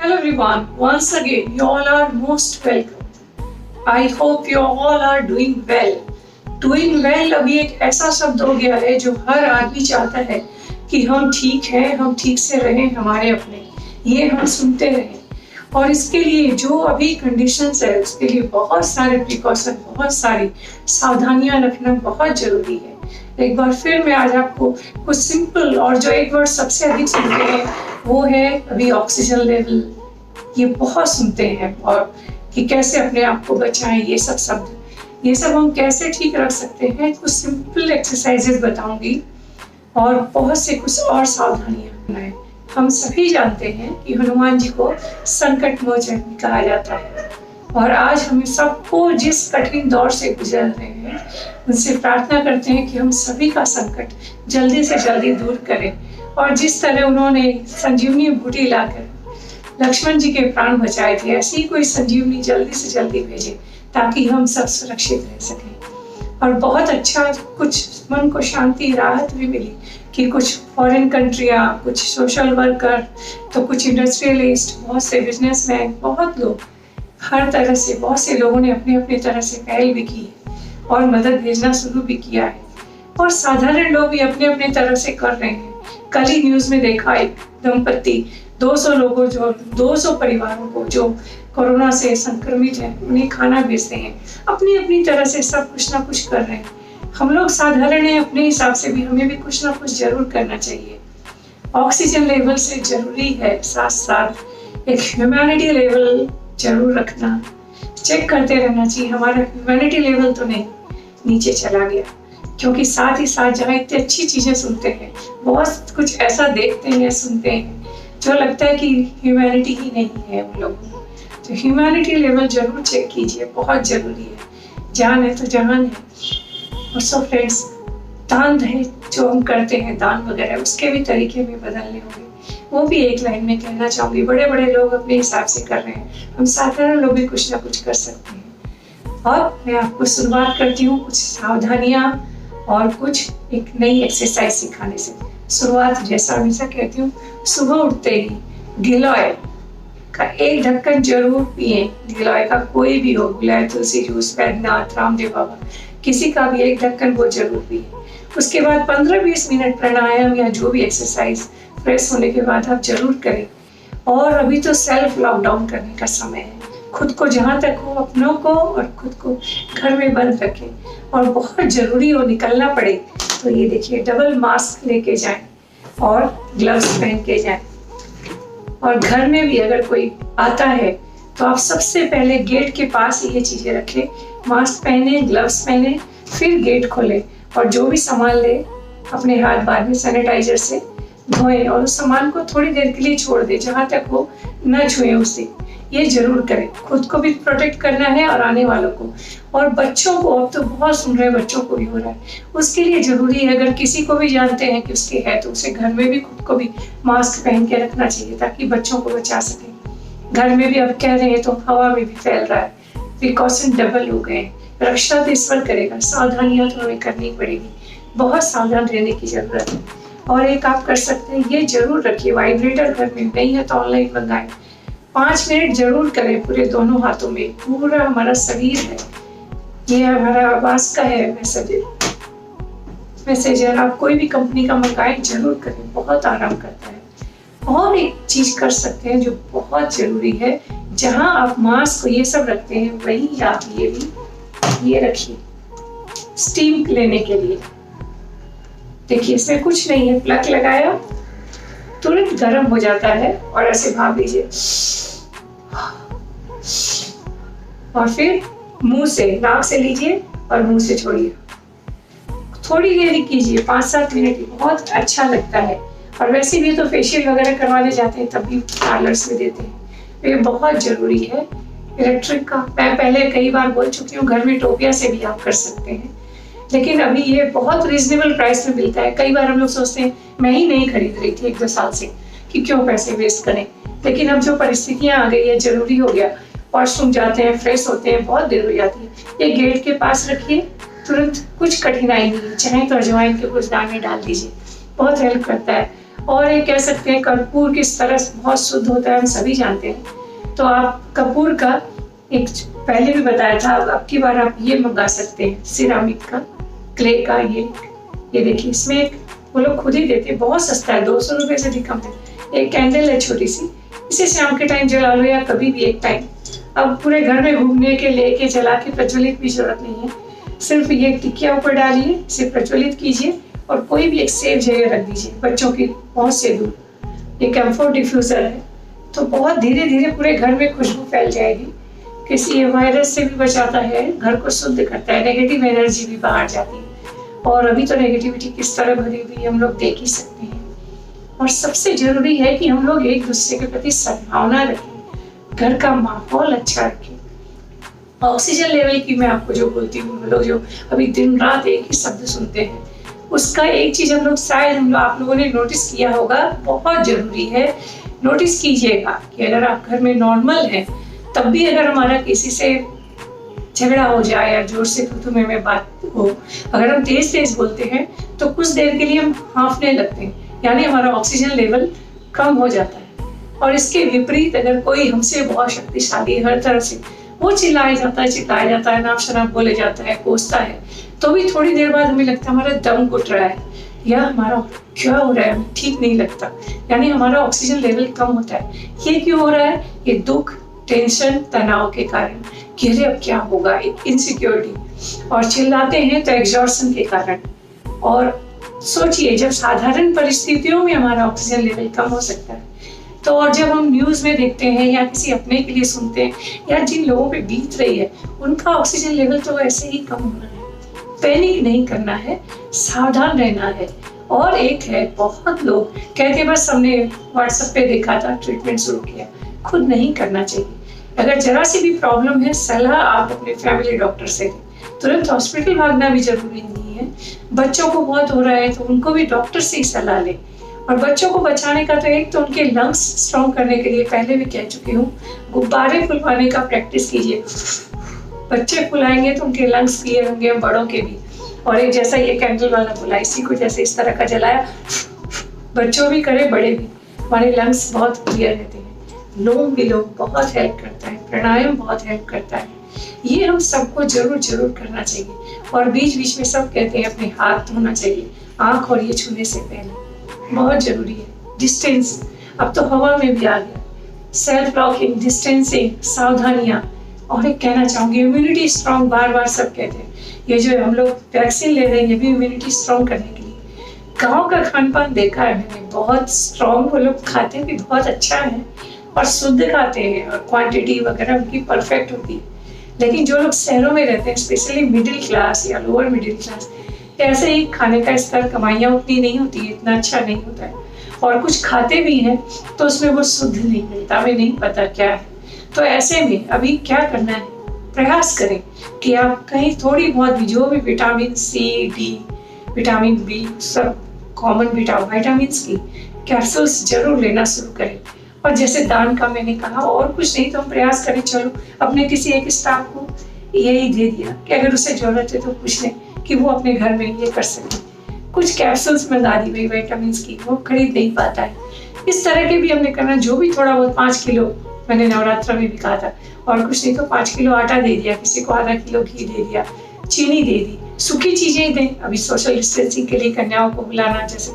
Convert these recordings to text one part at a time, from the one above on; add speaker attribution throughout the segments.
Speaker 1: Hello everyone, once again you all are most welcome. I hope you all are doing well. Doing well अभी एक ऐसा शब्द हो गया है जो हर आदमी चाहता है कि हम ठीक हैं, हम ठीक से रहें, हमारे अपने ये हम सुनते रहें। और इसके लिए जो अभी कंडीशंस है उसके लिए बहुत सारे प्रिकॉशन, बहुत सारी सावधानियां रखना बहुत जरूरी है। एक बार फिर मैं आज आपको कुछ सिंपल और जो एक वर्ड सबसे अधिक सुनते हैं वो है अभी ऑक्सीजन लेवल। ये बहुत सुनते हैं और कि कैसे अपने आप को बचाएं, ये सब शब्द, ये सब हम कैसे ठीक रख सकते हैं। कुछ सिंपल एक्सरसाइजेस बताऊंगी और बहुत से कुछ और सावधानियां बनाएं। हम सभी जानते हैं कि हनुमान जी को संकट मोचन कहा जाता है और आज हम सबको जिस कठिन दौर से गुजर रहे हैं उनसे प्रार्थना करते हैं कि हम सभी का संकट जल्दी से जल्दी दूर करें। और जिस तरह उन्होंने संजीवनी बूटी लाकर लक्ष्मण जी के प्राण बचाए थे, ऐसी कोई संजीवनी जल्दी से जल्दी भेजे ताकि हम सब सुरक्षित रह सकें। और बहुत अच्छा कुछ मन को शांति राहत भी मिली कि कुछ फॉरेन कंट्रियाँ, कुछ सोशल वर्कर, तो कुछ इंडस्ट्रियलिस्ट, बहुत से बिजनेसमैन, बहुत लोग हर तरह से, बहुत से लोगों ने अपने अपने तरह से पहल भी की है और मदद भेजना शुरू भी किया है। और साधारण लोग भी अपने अपने तरह से कर रहे हैं। कल ही न्यूज़ में देखा एक दंपत्ति 200 लोगों, जो 200 परिवारों को जो कोरोना से संक्रमित हैं उन्हें खाना भेजते हैं। अपनी अपनी तरह से सब कुछ ना कुछ कर रहे हैं। हम लोग साधारण हैं, अपने हिसाब से भी हमें भी कुछ ना कुछ जरूर करना चाहिए। ऑक्सीजन लेवल से जरूरी है, साथ साथ एक ह्यूमैनिटी लेवल जरूर रखना, चेक करते रहना चाहिए हमारा ह्यूमैनिटी लेवल तो नहीं नीचे चला गया। क्योंकि साथ ही साथ जहाँ इतनी अच्छी चीज़ें सुनते हैं, बहुत कुछ ऐसा देखते हैं, सुनते हैं जो लगता है कि ह्यूमैनिटी ही नहीं है उन लोगों में। तो ह्यूमैनिटी लेवल जरूर चेक कीजिए, बहुत ज़रूरी है। जान है तो जहान है। और सो फ्रेंड्स, दान दहेज जो हम करते हैं, दान वगैरह, उसके भी तरीके में बदलने होंगे। वो भी एक लाइन में कहना चाहूँगी। बड़े बड़े लोग अपने हिसाब से कर रहे हैं, हम साधारण लोग भी कुछ ना कुछ कर सकते हैं। और मैं आपको शुरुआत करती हूँ कुछ सावधानियाँ और कुछ एक नई एक्सरसाइज सिखाने से। शुरुआत जैसा हमेशा कहती हूँ, सुबह उठते ही गिलोय का एक ढक्कन जरूर पिए। गिलोय का कोई भी हो, गुलाब, तुलसी जूस, बैद्यनाथ, रामदेव बाबा, किसी का भी एक ढक्कन वो जरूर पिए। उसके बाद 15-20 मिनट प्राणायाम या जो भी एक्सरसाइज फ्रेश होने के बाद आप जरूर करें। और अभी तो सेल्फ लॉकडाउन करने का समय है। खुद को जहाँ तक हो, अपनों को और खुद को घर में बंद रखें। और बहुत ज़रूरी हो निकलना पड़े तो ये देखिए, डबल मास्क लेके जाएं और ग्लव्स पहन के जाएं। और घर में भी अगर कोई आता है तो आप सबसे पहले गेट के पास ये चीज़ें रखें। मास्क पहने, ग्लव्स पहने, फिर गेट खोलें और जो भी सामान ले अपने हाथ बाद में सैनिटाइजर से धोएं और उस सामान को थोड़ी देर के लिए छोड़ दें, जहाँ तक वो न छुएं उसे। ये जरूर करें, खुद को भी प्रोटेक्ट करना है और आने वालों को। और बच्चों को, अब तो बहुत सुन रहे हैं, बच्चों को भी हो रहा है, उसके लिए जरूरी है अगर किसी को भी जानते हैं कि उसके है तो उसे घर में भी खुद को भी मास्क पहन के रखना चाहिए ताकि बच्चों को बचा सकें। घर में भी अब कह रहे हैं तो हवा में भी फैल रहा है, प्रिकॉशन डबल हो गए। रक्षा तो ईश्वर करेगा, सावधानियां तो हमें करनी पड़ेगी, बहुत सावधान रहने की जरूरत है। और एक आप कर सकते हैं, ये जरूर रखिए, वाइब्रेटर घर में नहीं है तो ऑनलाइन मंगाएं। 5 मिनट जरूर करें पूरे दोनों हाथों में। पूरा हमारा शरीर है, ये हमारा आवाज का है मैसेजर। आप कोई भी कंपनी का मंगाएं, जरूर करें, बहुत आराम करता है। और एक चीज कर सकते हैं जो बहुत जरूरी है, जहां आप मास्क ये सब रखते हैं वहीं आप ये भी ये रखिए स्टीम लेने के लिए। देखिए, इसमें कुछ नहीं है, प्लग लगाया तुरंत गर्म हो जाता है और ऐसे भाप लीजिए और फिर मुंह से, नाक से लीजिए और मुंह से छोड़िए। थोड़ी देर कीजिए, 5-7 मिनट, बहुत अच्छा लगता है। और वैसे भी तो फेशियल वगैरह करवाने जाते हैं तब भी पार्लर्स में देते हैं, तो ये बहुत जरूरी है। इलेक्ट्रिक का मैं पहले कई बार बोल चुकी हूँ, घर में टोपिया से भी आप कर सकते हैं, लेकिन अभी ये बहुत रीजनेबल प्राइस में मिलता है। कई बार हम लोग सोचते हैं, मैं ही नहीं खरीद रही थी 1-2 साल से कि क्यों पैसे वेस्ट करें, लेकिन अब जो परिस्थितियां आ गई है, जरूरी हो गया। वॉशरूम जाते हैं, फ्रेश होते हैं, बहुत देर हो जाती है। ये गेट के पास रखिए, तुरंत, कुछ कठिनाई नहीं है। चाहे तो अजवाइन के कुछ दाने डाल दीजिए, बहुत हेल्प करता है। और ये कह सकते हैं कर्पूर किस तरह से बहुत शुद्ध होता है हम सभी जानते हैं। तो आप कपूर का एक पहले भी बताया था, अब की बार आप ये मंगा सकते हैं सिरामिक का, क्ले का। ये देखिए, इसमें वो लोग खुद ही देते हैं, बहुत सस्ता है, 200 रुपये से भी कम है। एक कैंडल है छोटी सी, इसे शाम के टाइम जला लो या कभी भी एक टाइम। अब पूरे घर में घूमने के लेके जला के प्रज्वलित भी जरूरत नहीं है, सिर्फ ये टिकिया ऊपर डालिए, इसे प्रज्वलित कीजिए और कोई भी एक सेफ जगह रख दीजिए बच्चों की पहुंच से दूर। ये कैम्फोर डिफ्यूज़र है, तो बहुत धीरे धीरे पूरे घर में खुशबू फैल जाएगी। किसी वायरस से भी बचाता है, घर को शुद्ध करता है, नेगेटिव एनर्जी भी बाहर जाती है। और अभी तो नेगेटिविटी किस तरह भरी हुई हम लोग देख ही सकते हैं। और सबसे जरूरी है कि हम लोग एक दूसरे के प्रति सद्भावना रखें, घर का माहौल अच्छा रखें। ऑक्सीजन लेवल की मैं आपको जो बोलती हूँ, हम लोग जो अभी दिन रात एक ही शब्द सुनते हैं, उसका एक चीज हम लोग शायद आप लोगों ने नोटिस किया होगा, बहुत जरूरी है, नोटिस कीजिएगा कि अगर आप घर में नॉर्मल हैं तब भी अगर हमारा किसी से झगड़ा हो जाए या जोर से थू में बात हो, अगर हम तेज तेज बोलते हैं तो कुछ देर के लिए हम हाँफने लगते हैं, यानी हमारा ऑक्सीजन लेवल कम हो जाता है। और इसके विपरीत अगर कोई हमसे बहुत शक्तिशाली हर तरह से वो चिल्लाया जाता है, नाम शराब बोले जाता है, कोसता है, तो भी थोड़ी देर बाद हमें लगता है हमारा दम घुट रहा है या हमारा क्या हो रहा है, हमें ठीक नहीं लगता, यानी हमारा ऑक्सीजन लेवल कम होता है। ये क्यों हो रहा है? ये दुख, टेंशन, तनाव के कारण कि अरे अब क्या होगा, इनसिक्योरिटी। और चिल्लाते हैं तो एग्जॉर्शन के कारण। और सोचिए, जब साधारण परिस्थितियों में हमारा ऑक्सीजन लेवल कम हो सकता है, तो और जब हम न्यूज़ में देखते हैं या किसी अपने के लिए सुनते हैं या जिन लोगों पे बीत रही है उनका ऑक्सीजन लेवल तो ऐसे ही कम होना है। पैनिक नहीं करना है, सावधान रहना है। और एक है, बहुत लोग कहते हैं बस हमने व्हाट्सएप पे देखा था, ट्रीटमेंट शुरू किया, खुद नहीं करना चाहिए। अगर जरा सी भी प्रॉब्लम है, सलाह आप अपने फैमिली डॉक्टर से लें, तुरंत हॉस्पिटल भागना भी जरूरी नहीं है। बच्चों को बहुत हो रहा है तो उनको भी डॉक्टर से ही सलाह लें। और बच्चों को बचाने का तो एक तो उनके लंग्स स्ट्रॉन्ग करने के लिए पहले भी कह चुकी हूँ, गुब्बारे फुलवाने का प्रैक्टिस कीजिए। बच्चे फुलाएंगे तो उनके लंग्स क्लियर होंगे, बड़ों के भी। और एक जैसा ये कैंडल वाला फुला, इसी को जैसे इस तरह का जलाया, बच्चों भी करे बड़े भी, हमारे लंग्स बहुत क्लियर रहते हैं। लोम विलोम बहुत हेल्प करता है, प्राणायाम बहुत हेल्प करता है, ये हम सबको जरूर जरूर करना चाहिए। और बीच बीच में सब कहते हैं अपने हाथ धोना चाहिए, आँख और ये छूने से पहले, बहुत जरूरी है। डिस्टेंस अब तो हवा में भी आ गया, सेल्फ लॉकिंग, डिस्टेंसिंग, सावधानियां। और एक कहना चाहूंगी, इम्यूनिटी स्ट्रॉन्ग, बार बार सब कहते हैं, ये जो हम लोग वैक्सीन ले रहे हैं ये भी इम्यूनिटी स्ट्रॉन्ग करने के लिए। गाँव का खान पान देखा है मैंने, बहुत स्ट्रॉन्ग, वो लोग खाते भी बहुत अच्छा है और शुद्ध खाते हैं और क्वांटिटी वगैरह उनकी परफेक्ट होती है। लेकिन जो लोग शहरों में रहते हैं, स्पेशली मिडिल क्लास या लोअर मिडिल क्लास, ऐसे ही खाने का स्तर, कमाइयाँ उतनी नहीं होती है, इतना अच्छा नहीं होता है, और कुछ खाते भी हैं तो उसमें वो शुद्ध नहीं मिलता, हमें नहीं पता क्या है। तो ऐसे में अभी क्या करना है, प्रयास करें कि आप कहीं थोड़ी बहुत भी, जो भी vitamin C, D, vitamin B, सब कॉमन विटामिन की कैप्सूल्स जरूर लेना शुरू करें। और जैसे दान का मैंने कहा, और कुछ नहीं तो हम प्रयास करें, चलो अपने किसी एक स्टाफ को यही दे दिया कि अगर उसे जरूरत है तो पूछ लें कि वो अपने घर में ये कर सके। कुछ कैप्सूल्स मंगा दी गई विटामिन की, वो खरीद नहीं पाता है, इस तरह के भी हमने करना। जो भी थोड़ा बहुत 5 किलो मैंने नवरात्र में भी कहा था, और कुछ नहीं तो 5 किलो आटा दे दिया, किसी को आधा किलो घी दे दिया, चीनी दे दी, सूखी चीजें दें। अभी सोशल डिस्टेंसिंग के लिए कन्याओं को बुलाना जैसे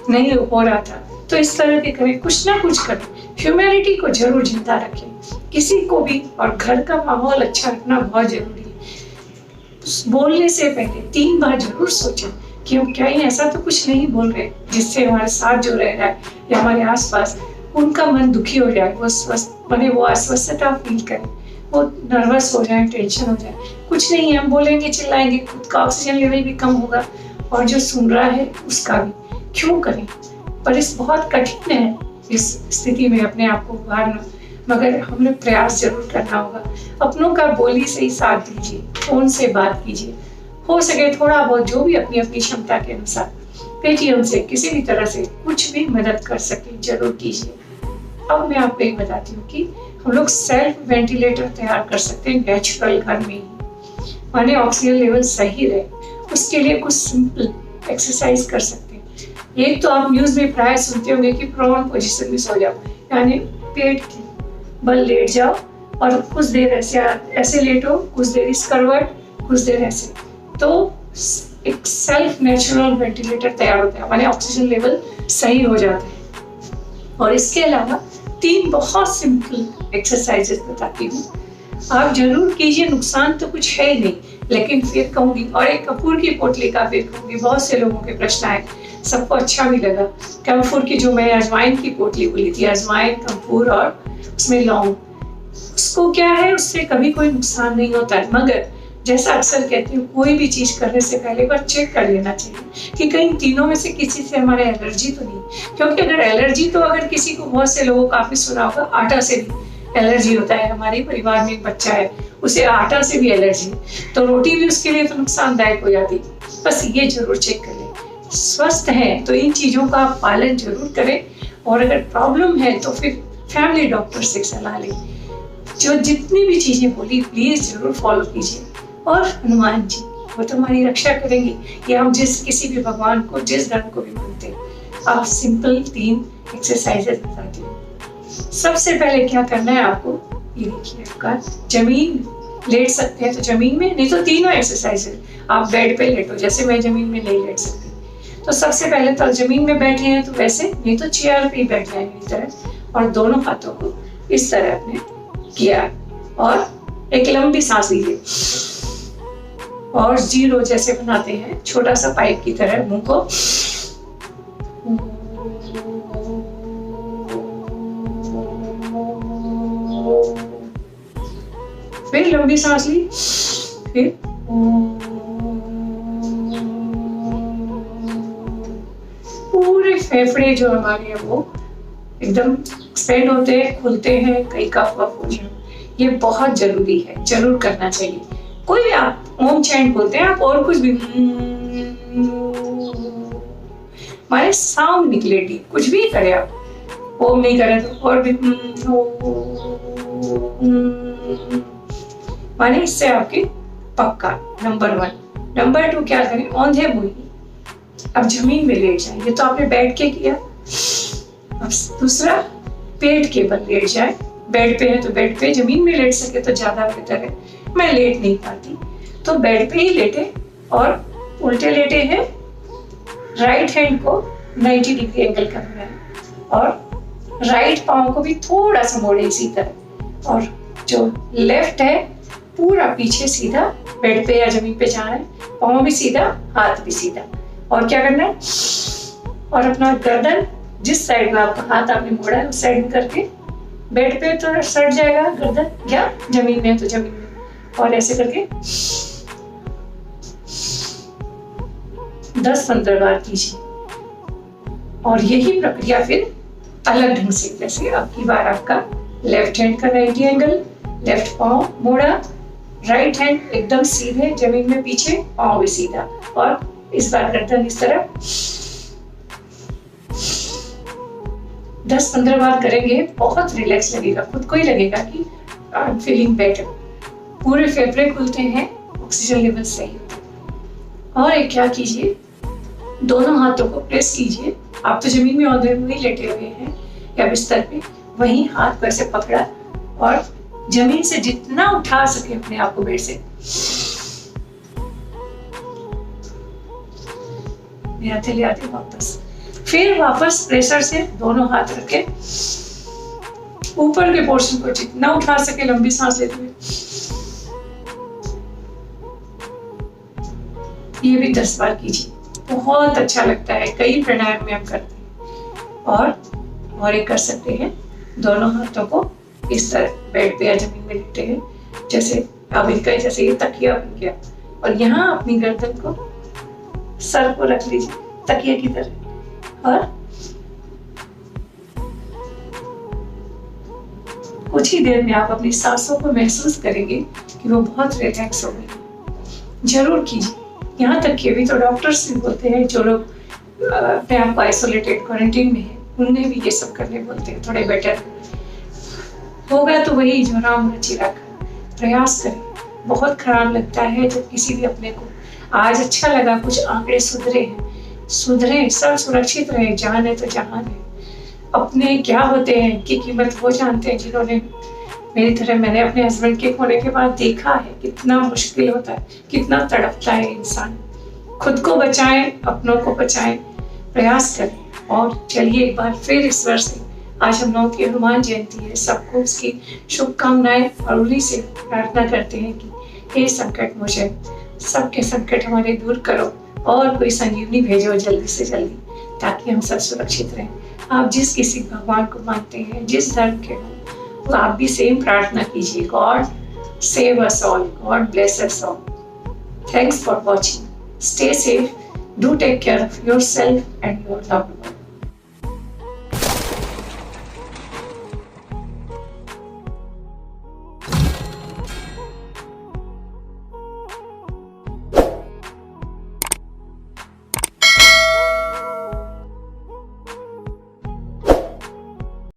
Speaker 1: नहीं हो रहा था, तो इस तरह के करें, कुछ ना कुछ करें। ह्यूमैनिटी को जरूर जिंदा रखें, किसी को भी, और घर का माहौल अच्छा रखना बहुत जरूरी है। बोलने से पहले 3 बार जरूर सोचें कि हम क्या ही ऐसा तो कुछ नहीं बोल रहे जिससे हमारे साथ जो रह रहा है या हमारे आसपास उनका मन दुखी हो जाए, वो वो अस्वस्थता फील करें, वो नर्वस हो जाए, टेंशन हो जाए। कुछ नहीं है, हम बोलेंगे, चिल्लाएंगे, खुद का ऑक्सीजन लेवल भी कम होगा और जो सुन रहा है उसका भी। क्यों करें? पर इस बहुत कठिन है इस स्थिति में अपने आप को उभारना, मगर हमें प्रयास जरूर करना होगा। अपनों का बोली से ही साथ दीजिए, फोन से बात कीजिए, हो सके थोड़ा बहुत जो भी अपनी अपनी क्षमता के अनुसार पेटीएम से किसी भी तरह से कुछ भी मदद कर सके जरूर कीजिए। अब मैं आपको एक बताती हूँ कि हम लोग सेल्फ वेंटिलेटर तैयार कर सकते हैं नेचुरल घर में ही, माने ऑक्सीजन लेवल सही रहे। उसके लिए कुछ सिंपल एक्सरसाइज कर सकते हैं। एक तो आप न्यूज में प्राय सुनते होंगे कि प्रोन पोजीशन में सो जाओ, यानी पेट के बल लेट जाओ और कुछ देर ऐसे लेटो, कुछ देर इस करवट, कुछ देर ऐसे, तो एक सेल्फ नेचुरल वेंटिलेटर तैयार होता है, माने ऑक्सीजन लेवल सही हो जाता है। और इसके अलावा 3 बहुत सिंपल एक्सरसाइजेस बताती हूँ, आप जरूर कीजिए, नुकसान तो कुछ है नहीं, लेकिन फिर कहूंगी। और एक कपूर की पोटली का फिर कहूंगी, बहुत से लोगों के प्रश्न आए, सबको अच्छा भी लगा। कम्फूर की जो मैं अजवाइन की पोटली बोली थी, अजवाइन, कम्फूर और उसमें लौंग, उसको क्या है, उससे कभी कोई नुकसान नहीं होता है। मगर जैसा अक्सर कहती हूँ, कोई भी चीज करने से पहले एक बार चेक कर लेना चाहिए कि कहीं तीनों में से किसी से हमारे एलर्जी तो नहीं। क्योंकि अगर एलर्जी, तो अगर किसी को, बहुत से लोगों को आपने सुना होगा आटा से भी एलर्जी होता है। हमारे परिवार में एक बच्चा है, उसे आटा से भी एलर्जी है, तो रोटी भी उसके लिए तो नुकसानदायक हो जाती है। बस ये जरूर चेक कर लें। स्वस्थ हैं तो इन चीजों का आप पालन जरूर करें, और अगर प्रॉब्लम है तो फिर फैमिली डॉक्टर से सलाह लें। जो जितनी भी चीजें बोली प्लीज जरूर फॉलो कीजिए। और हनुमान जी, वो तो हमारी रक्षा करेंगे, ये हम किसी भी भगवान को, जिस धर्म को भी मानते हैं। आप सिंपल 3 एक्सरसाइजेस बताती हूँ। सबसे पहले क्या करना है आपको, ये देखिए, आपका जमीन लेट सकते हैं तो जमीन में, नहीं तो तीनों एक्सरसाइजेस आप बेड पे लेटो, जैसे मैं जमीन में नहीं लेट सकती, तो सबसे पहले तो जमीन में बैठे हैं तो वैसे, नहीं तो चेयर पे ही बैठ जाएंगे इस तरह, और दोनों हाथों को इस तरह आपने किया, और एक लंबी सांस लीजिए, और 0 जैसे बनाते हैं, छोटा सा पाइप की तरह मुंह को, फिर लंबी सांस ली, फिर पूरे फेफड़े जो हमारे हैं वो एकदम एक्सपेंड होते हैं, खुलते हैं, कई कफ वफ हो जाए। ये बहुत जरूरी है, जरूर करना चाहिए। कोई भी आप ओम चैंट बोलते हैं, आप और कुछ भी माने साउंड निकले, कुछ भी करें आप, ओम नहीं करें तो और भी माने, इससे आपके पक्का नंबर 1। नंबर 2 क्या करें, औंधे मुंह अब जमीन में लेट जाए, ये तो आपने बैठ के किया। अब दूसरा, पेट के बल लेट जाए, बेड पे है तो बेड पे, जमीन में लेट सके तो ज्यादा बेहतर है, मैं लेट नहीं पाती तो बेड पे ही लेटे, और उल्टे लेटे हैं, राइट हैंड को 90 डिग्री एंगल करना है, और राइट पाँव को भी थोड़ा सा मोड़े इसी तरह, और जो लेफ्ट है पूरा पीछे सीधा बेड पे या जमीन पे जाना है, पाँव भी सीधा, हाथ भी सीधा। और क्या करना है, और अपना गर्दन जिस साइड में आपका हाथ आपने मोड़ा है उस साइड में करके, बेड पे तो सट जाएगा गर्दन, या जमीन में तो जमीन में, और ऐसे करके 10-15 बार कीजिए। और यही प्रक्रिया फिर अलग ढंग से, जैसे अब की बार आपका लेफ्ट हैंड का 90 एंगल, लेफ्ट पाँव मोड़ा, राइट हैंड एकदम सीधे जमीन में पीछे, पाँव भी सीधा, और इस बार गर्दन इस तरह 10-15 बार करेंगे, बहुत रिलैक्स लगेगा, खुद को ही लगेगा कि आई एम फीलिंग बेटर। पूरे फेफड़े खुलते हैं, ऑक्सीजन लेवल सही होता है। और एक क्या कीजिए, दोनों हाथों को प्रेस कीजिए, आप तो जमीन में औंधे मुंह लेटे हुए हैं या बिस्तर पे, वहीं हाथ को ऐसे पकड़ा, और जमीन से जितना उठा सके अपने आप को बेड से, ले आते वापस, फिर वापस प्रेशर से दोनों हाथ रखे, ऊपर के पोर्शन को जितना उठा सके, लंबी सांस लेते हुए, ये भी 10 बार कीजिए, बहुत अच्छा लगता है। कई प्राणायाम में हम करते हैं। और एक कर सकते हैं, दोनों हाथों को इस तरह बेड पे या जमीन में लेटे हैं, जैसे अब इनका जैसे ये तकिया बन गया, और यहाँ अपनी गर्दन को, सर को रख लीजिए तकिया की तरह, और कुछ ही देर में आप अपनी सांसों को महसूस करेंगे कि वो बहुत रिलैक्स हो गई। जरूर कीजिए। यहाँ तक कि भी तो डॉक्टर्स भी बोलते हैं, जो लोग अपने आप को आइसोलेटेड क्वारंटीन में है, उन्हें भी ये सब करने बोलते हैं, थोड़े बेटर होगा। तो वही जो राम रुचि रखा, प्रयास करें। बहुत खराब लगता है जब किसी भी अपने को, आज अच्छा लगा, कुछ आंकड़े सुधरे हैं, सुधरे, सब सुरक्षित रहे, जान है तो जहान है। अपने क्या होते हैं की कीमत वो जानते हैं जिन्होंने मेरी तरह मैंने अपने हस्बैंड के खोने के बाद देखा है कितना मुश्किल होता है, कितना तड़पता है इंसान। खुद को बचाएं, अपनों को बचाएं, प्रयास करें। और चलिए एक बार फिर इस वर्ष से आज हम लोगों की हनुमान जयंती है, सबको उसकी शुभकामनाएं और उन्हीं से प्रार्थना करते हैं कि हे संकट मोचन, सबके संकट हमारे दूर करो और कोई संजीवनी भेजो जल्दी से जल्दी, ताकि हम सब सुरक्षित रहें। आप जिस किसी भगवान को मानते हैं, जिस धर्म के हो, तो आप भी सेम प्रार्थना कीजिए। God save us all, God bless us all. Thanks for watching, stay safe, do take care of yourself and your loved one.